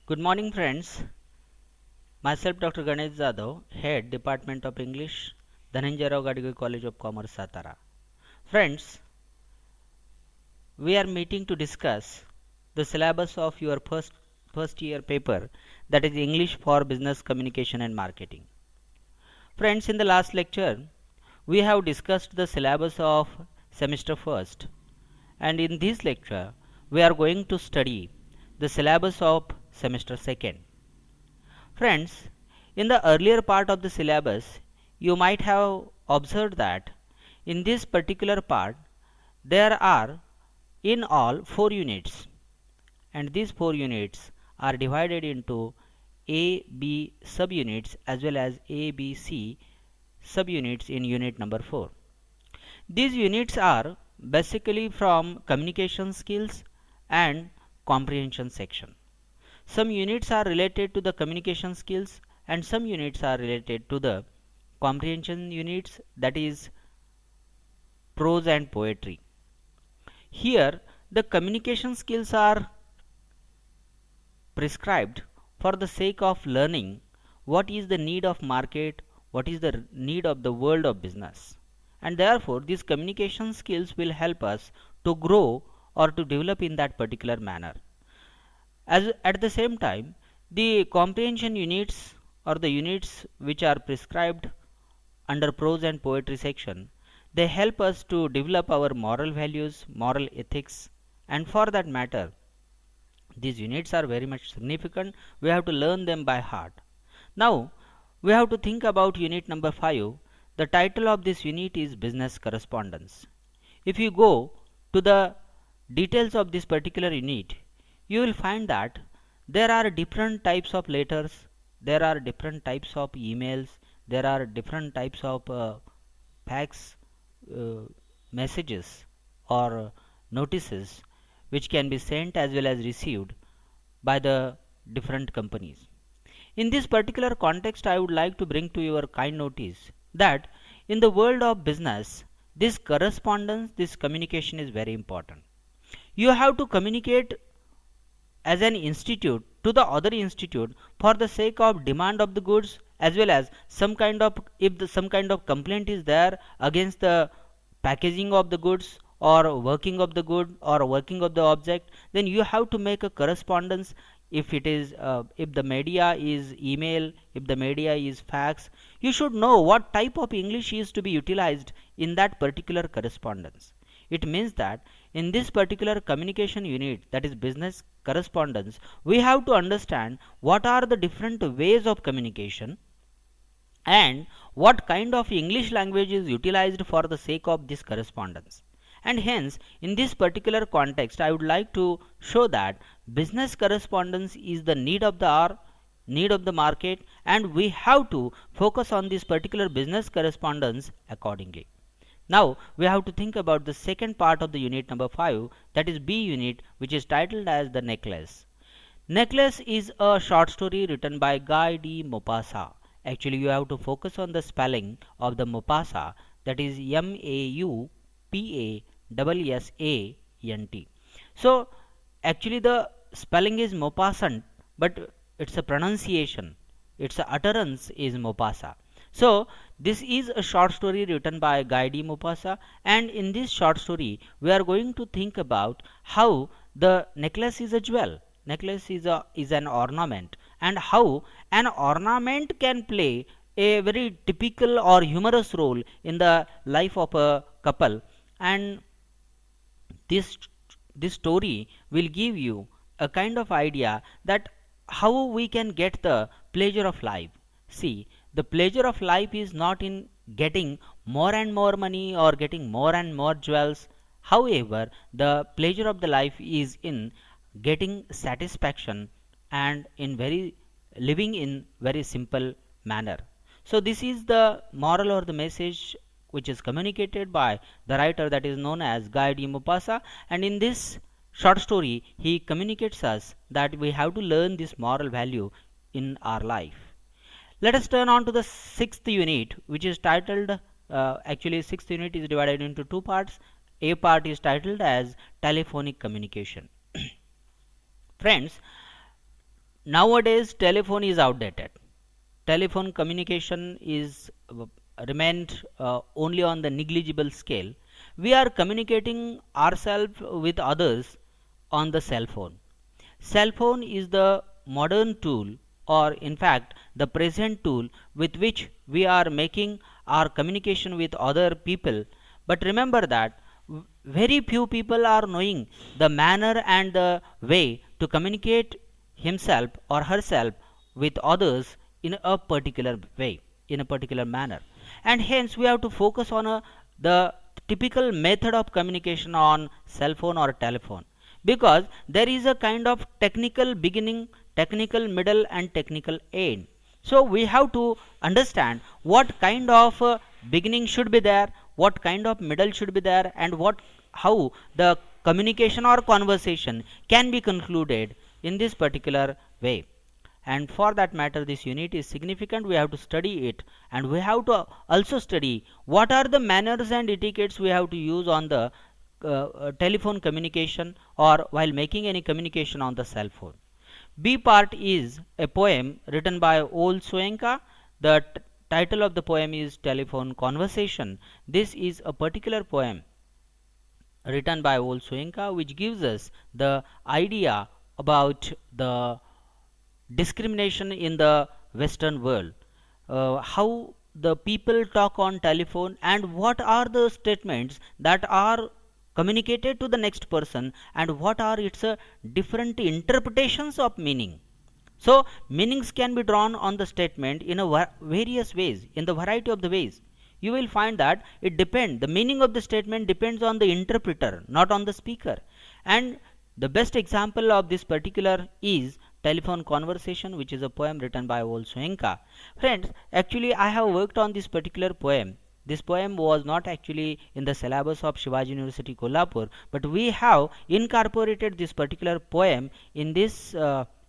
Good morning, friends. Myself, Dr. Ganesh Jadhav, Head Department of English, Dhananjay Rao Gadigoi College of Commerce, Satara. Friends, we are meeting to discuss the syllabus of your first year paper, that is English for Business Communication and Marketing. Friends, in the last lecture, we have discussed the syllabus of semester first, and in this lecture, we are going to study the syllabus of semester second. Friends, in the earlier part of the syllabus, you might have observed that in this particular part there are in all 4 units, and these 4 units are divided into A, B subunits as well as A, B, C subunits in unit number 4. These units are basically from communication skills and comprehension section. Some units are related to the communication skills and some units are related to the comprehension units, that is prose and poetry. Here the communication skills are prescribed for the sake of learning what is the need of market, what is the need of the world of business, and therefore these communication skills will help us to grow or to develop in that particular manner. As at the same time, the comprehension units or the units which are prescribed under prose and poetry section, they help us to develop our moral values, moral ethics, and for that matter, these units are very much significant. We have to learn them by heart. Now, we have to think about unit number 5. The title of this unit is Business Correspondence. If you go to the details of this particular unit, you will find that there are different types of letters, there are different types of emails, there are different types of fax uh, messages or notices which can be sent as well as received by the different companies. In this particular context, I would like to bring to your kind notice that in the world of business, this correspondence, this communication is very important. You have to communicate as an institute to the other institute for the sake of demand of the goods, as well as some kind of, if some kind of complaint is there against the packaging of the goods or working of the good or working of the object, then you have to make a correspondence. If it is if the media is email, if the media is fax, you should know what type of English is to be utilized in that particular correspondence. It means that in this particular communication unit, that is business correspondence, we have to understand what are the different ways of communication and what kind of English language is utilized for the sake of this correspondence. And hence, in this particular context, I would like to show that business correspondence is the need of the hour, need of the market, and we have to focus on this particular business correspondence accordingly. Now we have to think about the second part of the unit number 5, that is B unit, which is titled as The Necklace. Necklace is a short story written by Guy de Maupassant. Actually, you have to focus on the spelling of the Maupassant, that is Maupassant. So actually the spelling is Maupassant, but it's a pronunciation, its utterance is Maupassant. So this is a short story written by Guy de Maupassant, and in this short story we are going to think about how the necklace is a jewel, necklace is an ornament, and how an ornament can play a very typical or humorous role in the life of a couple. And this this story will give you a kind of idea that how we can get the pleasure of life. See, the pleasure of life is not in getting more and more money or getting more and more jewels. However, the pleasure of the life is in getting satisfaction and in very living in very simple manner. So this is the moral or the message which is communicated by the writer, that is known as Guy de Maupassant, and in this short story he communicates us that we have to learn this moral value in our life. Let us turn on to the sixth unit, which is titled actually sixth unit is divided into two parts. A part is titled as telephonic communication. Friends, Nowadays telephone is outdated. Telephone communication is remained only on the negligible scale. We are communicating ourselves with others on the cell phone. Cell phone is the modern tool, or in fact the present tool, with which we are making our communication with other people. But remember that very few people are knowing the manner and the way to communicate himself or herself with others in a particular way, in a particular manner. And hence we have to focus on the typical method of communication on cell phone or telephone, because there is a kind of technical beginning, technical middle and technical end. So we have to understand what kind of beginning should be there, what kind of middle should be there, and what how the communication or conversation can be concluded in this particular way. And for that matter, this unit is significant. We have to study it, and we have to also study what are the manners and etiquettes we have to use on the telephone communication or while making any communication on the cell phone. B part is a poem written by Ol Soyinka. The title of the poem is Telephone Conversation. This is a particular poem written by Ol Soyinka, which gives us the idea about the discrimination in the Western world, how the people talk on telephone, and what are the statements that are communicated to the next person, and what are its different interpretations of meaning. So meanings can be drawn on the statement in a various ways, in the variety of the ways. You will find that it depends, the meaning of the statement depends on the interpreter, not on the speaker. And the best example of this particular is Telephone Conversation, which is a poem written by Ol Soyinka. Friends, actually I have worked on this particular poem. This poem was not actually in the syllabus of Shivaji University Kolhapur, but we have incorporated this particular poem in this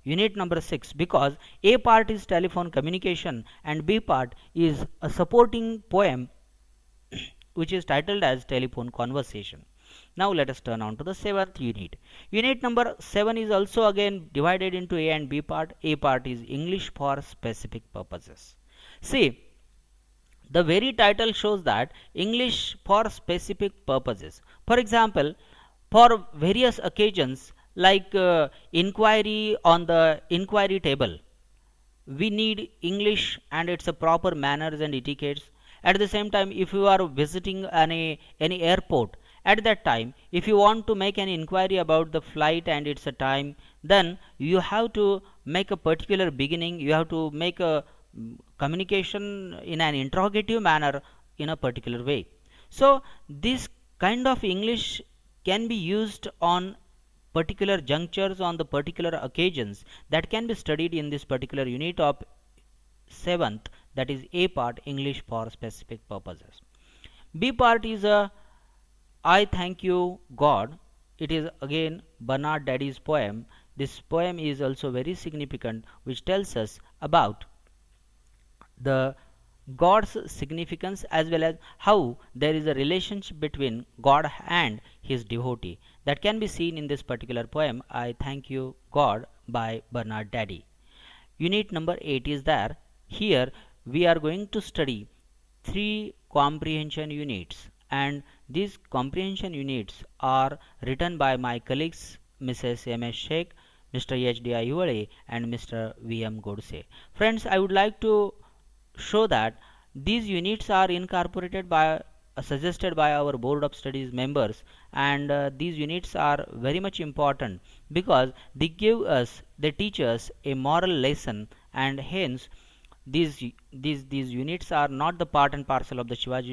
unit number 6, because A part is telephone communication and B part is a supporting poem which is titled as Telephone Conversation. Now let us turn on to the 7th unit. Unit number 7 is also again divided into A and B part. A part is English for specific purposes. See, the very title shows that English for specific purposes. For example, for various occasions like inquiry on the inquiry table, we need English and its a proper manners and etiquettes. At the same time, if you are visiting any airport, at that time if you want to make an inquiry about the flight and its a time, then you have to make a particular beginning, you have to make a communication in an interrogative manner in a particular way. So this kind of English can be used on particular junctures, on the particular occasions, that can be studied in this particular unit of 7th, that is A part, English for specific purposes. B part is a I Thank You God. It is again Bernard Daddy's poem. This poem is also very significant, which tells us about the God's significance as well as how there is a relationship between God and his devotee. That can be seen in this particular poem, I Thank You God by Bernard Daddy. Unit number 8 is there. Here we are going to study 3 comprehension units, and these comprehension units are written by my colleagues Mrs. M.S. Sheikh, Mr. H.D. Ayuvale and Mr. V.M. Godse. Friends, I would like to show that these units are incorporated by suggested by our board of studies members, and these units are very much important because they teach us a moral lesson, and hence these units are not the part and parcel of the Shivaji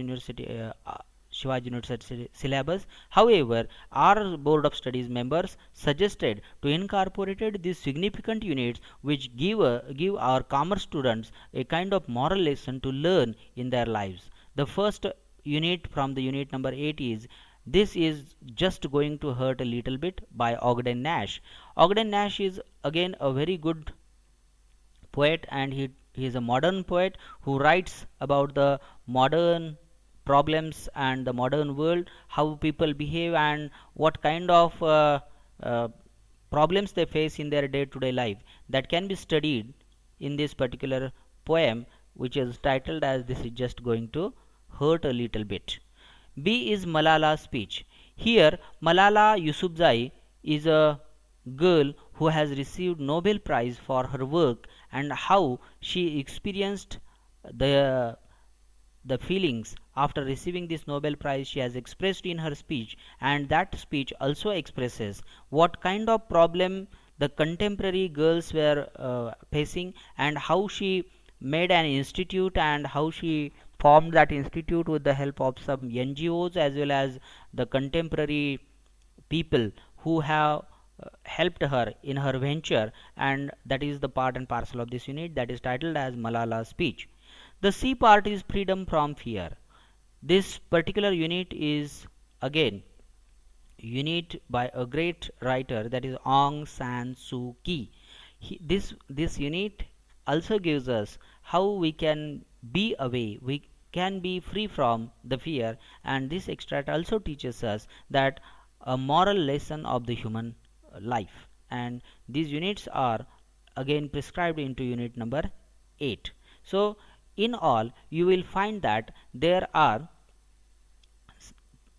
University syllabus. However, our board of studies members suggested to incorporate these significant units which give our commerce students a kind of moral lesson to learn in their lives. The first unit from the unit number 8 is This Is Just Going to Hurt a Little Bit by Ogden Nash. Ogden Nash is again a very good poet, and he is a modern poet who writes about the modern problems and the modern world, how people behave and what kind of problems they face in their day-to-day life that can be studied in this particular poem, which is titled as "This is just going to hurt a little bit." B is Malala's speech. Here, Malala Yousafzai is a girl who has received Nobel Prize for her work, and how she experienced the the feelings after receiving this Nobel Prize she has expressed in her speech, and that speech also expresses what kind of problem the contemporary girls were facing, and how she made an institute, and how she formed that institute with the help of some NGOs as well as the contemporary people who have helped her in her venture, and that is the part and parcel of this unit that is titled as Malala's speech. The C part is freedom from fear. This particular unit is again unit by a great writer, that is Aung San Suu Kyi. This unit also gives us how we can be away, we can be free from the fear, and this extract also teaches us that a moral lesson of the human life, and these units are again prescribed into unit number 8. So in all you will find that there are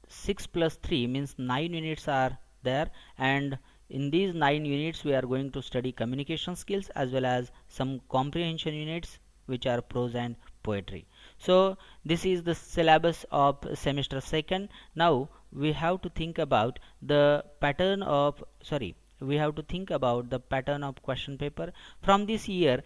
6 plus 3 means 9 units are there, and in these 9 units we are going to study communication skills as well as some comprehension units, which are prose and poetry. So this is the syllabus of semester second. Now we have to think about the pattern of question paper from this year.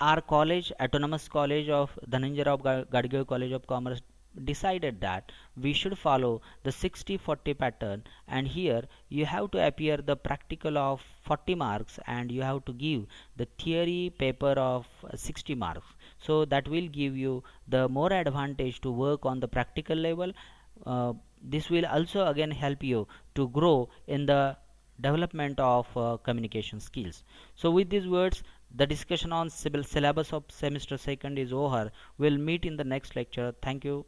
Our college, Autonomous College of Dhananjay Rao Gadgil College of Commerce, decided that we should follow the 60-40 pattern, and here you have to appear the practical of 40 marks, and you have to give the theory paper of 60 marks. So that will give you the more advantage to work on the practical level. This will also again help you to grow in the development of communication skills. So with these words, the discussion on syllabus of semester second is over. We'll meet in the next lecture. Thank you.